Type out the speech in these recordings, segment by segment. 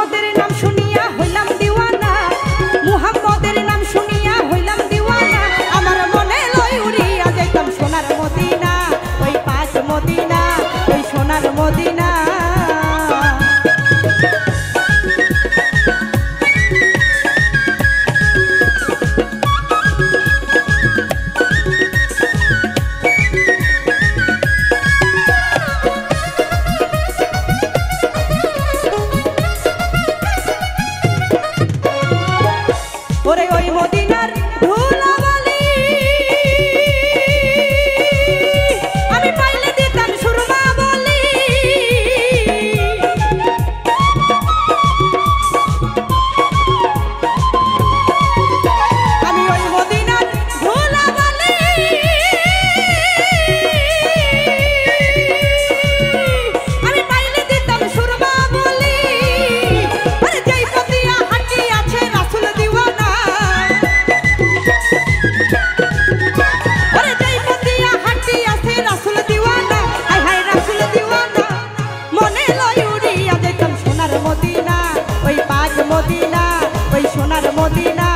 মুহাম্মদের নাম শুনিয়া হইলাম দিওয়ানা, মুহাম্মদের নাম শুনিয়া হইলাম দিওয়ানা। আমার মনে লই উড়িয়া যাইতাম সোনার মদিনা, ওই পাক মদিনা, ওই সোনার মদিনা। ওরে ওই মদিনার ধুলাবালি আমি পাইলে দিতাম সুরমা বলি। আমি ওই মদিনার ধুলাবালি আমি পাইলে দিতাম সুরমা বলি। আরে যেই পতিয়া হাঁটি আছে রাসূল দিওয়ানা, মদিনা, ওই পাক মদিনা, ওই সোনার মদিনা।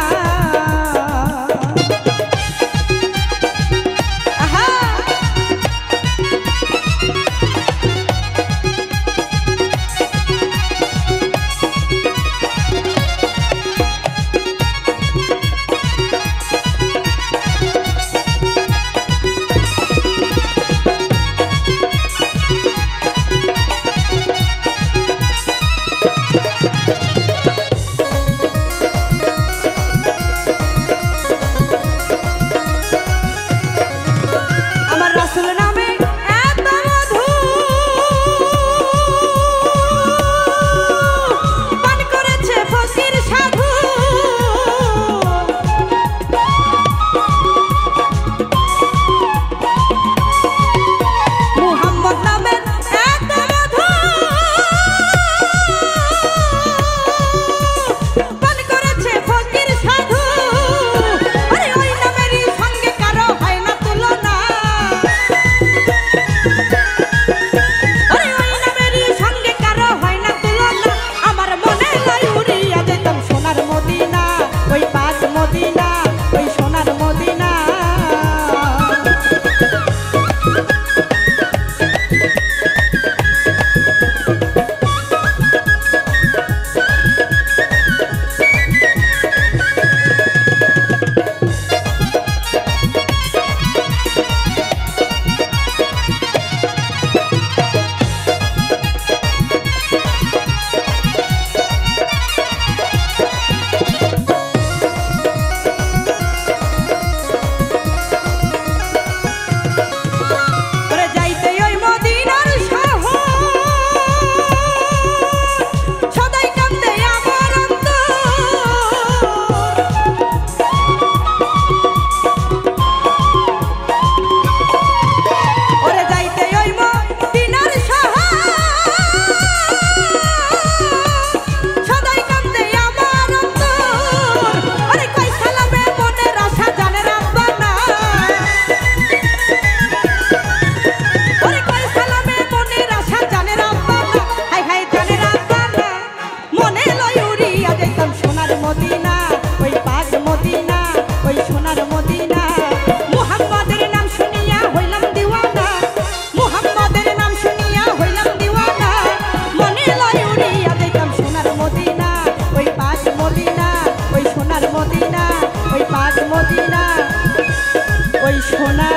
ওই সোনা